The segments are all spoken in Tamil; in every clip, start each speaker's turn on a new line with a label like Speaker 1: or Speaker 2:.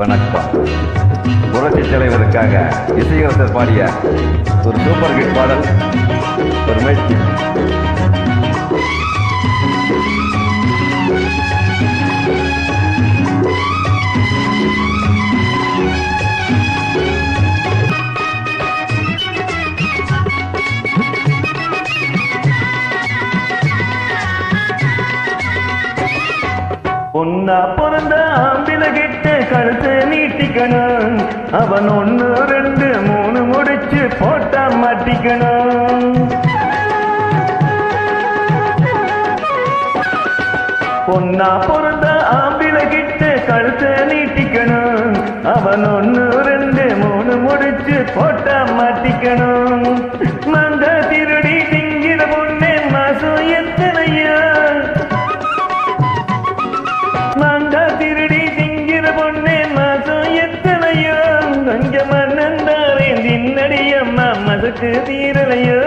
Speaker 1: வணக்கம். புரட்சி தலைவருக்காக இசையரசர் பாடிய ஒரு சூப்பர் ஹிட் பாடல் ஒரு முயற்சி.
Speaker 2: பொன்னா பிறந்த ஆம்பில கிட்ட கழுத்து நீட்டிக்கணும், அவன் 1 2 3 முடிச்சு போட்டா மாட்டிக்கணும். பொன்னா பிறந்த ஆம்பில கிட்ட கழுத்து நீட்டிக்கணும், அவன் 1 2 3 முடிச்சு போட்டா மாட்டிக்கணும். மந்த திருடி திங்கிற பொண்ணே மாசம் எத்தனையா, மந்த திருடி திங்கிற பொண்ணே மாசம் எத்தனையோ, கொஞ்சம் மன்னந்தாரே தின்னடியம்மா மசக்கு தீரலையோ.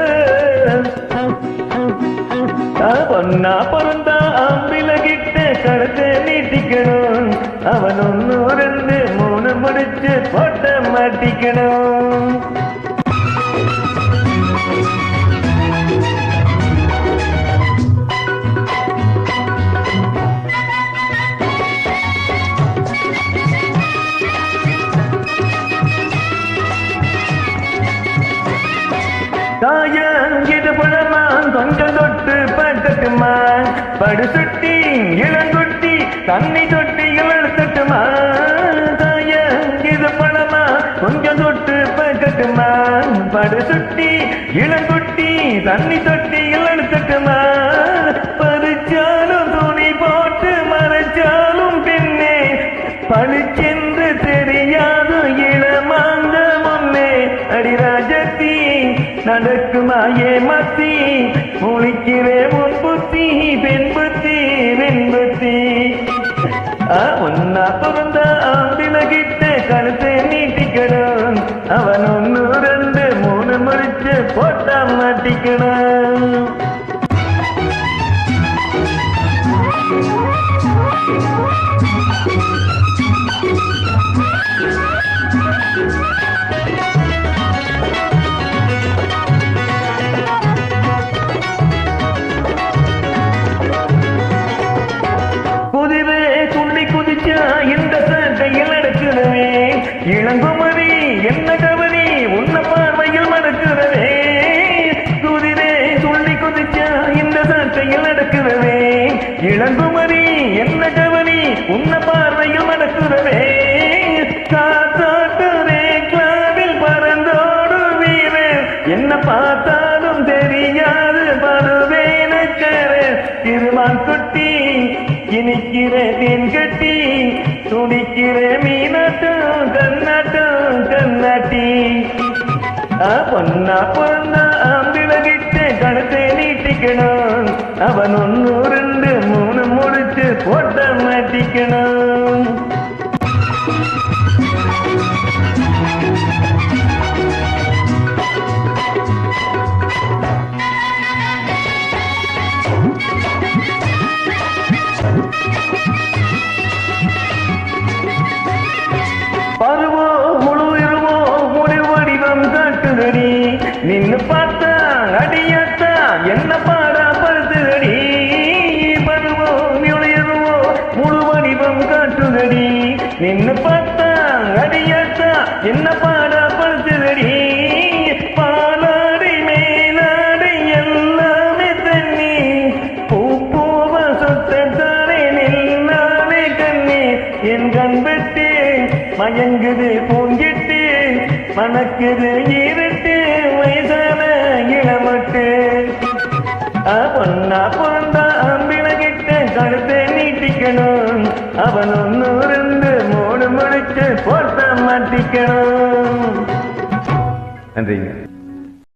Speaker 2: பொன்னா பிறந்தா ஆம்பில கிட்ட கழுத்தை நீட்டிக்கணும், அவன் 1 2 3 முடிச்சு போட்ட மாட்டிக்கணும். காயங்கிது பழமா கொஞ்சம் தொட்டு பட்டட்டுமா, படு சுட்டி இளங்குட்டி தண்ணி தொட்டி இழுத்துட்டுமா. காயங்கிது பழமா கொஞ்சம் தொட்டு பட்டட்டுமா, படு சுட்டி இளங்குட்டி தண்ணி தொட்டி இழுத்துட்டுமா. பறிச்சாலும் துணி போட்டு மறைச்சாலும் பெண்ணே, பழிச்சென்று தெரியாது இளமாந்த முன்னே. அடிராஜத்தி நடக்குமா ஏமாத்தி, முழிக்கிறே உன் புத்தி பெண் புத்தி பெண் புத்தி. ஒன்னா பிறந்த ஆம்பில கிட்ட கழுத்தை நீட்டிக்கணும், அவன் 1 2 3 முடிச்சு போட்டா மாட்டிக்கணும். இந்த சட்டையில் நடக்கிறவே இளங்குமரி என்ன கவனி உன்ன பார்வையில் நடக்கிறவே. குதிரே துள்ளி குதிச்சா இந்த சட்டையில் நடக்கிறவே இளங்குமரி என்ன கவனி உன்ன பார்வையில் நடக்கிறவே. காத்தாட்டுரே கிளாவில் பறந்தோடு வீரன், என்ன பார்த்தாலும் தெரியாது பருவேனக்கர. திருமான் குட்டி இனிக்கிற தேன் கட்டி, துடிக்கிற மீனாட்டம் கண்ணாட்டம் கண்ணாட்டி. பொன்னா பொண்ணா ஆம்பில கிட்ட கழுத்தை நீட்டிக்கணும், அவன் 1 2 3 முடிச்சு போட்ட மாட்டிக்கணும். பருவோ முழு இருவோ முடிவு வடிவம் காட்டுதடி, நின்னு பார்த்தா அடியாத்தா என்ன பாடா படுத்துதடி. பருவோ முழு இருவோ முழு வடிவம் காட்டுதடி, நின்னு பார்த்தா அடியாத்தா என்ன பாடா படுத்துதடி. பாலாடை மேலாடை எல்லாமே தண்ணி, பூ பூவ சொத்தாரே நெல்லாமே கண்ணி. என் கண் வெட்டு மயங்குது பூங்கிட்டு, மணக்குது இருட்டு வயசான இளமட்டு. பொன்னா பொண்ணா ஆம்பில கிட்ட கழுத்தை நீட்டிக்கணும், அவன் 1 2 3 முடிச்சு போட்ட மாட்டிக்கணும்.
Speaker 1: நன்றிங்க.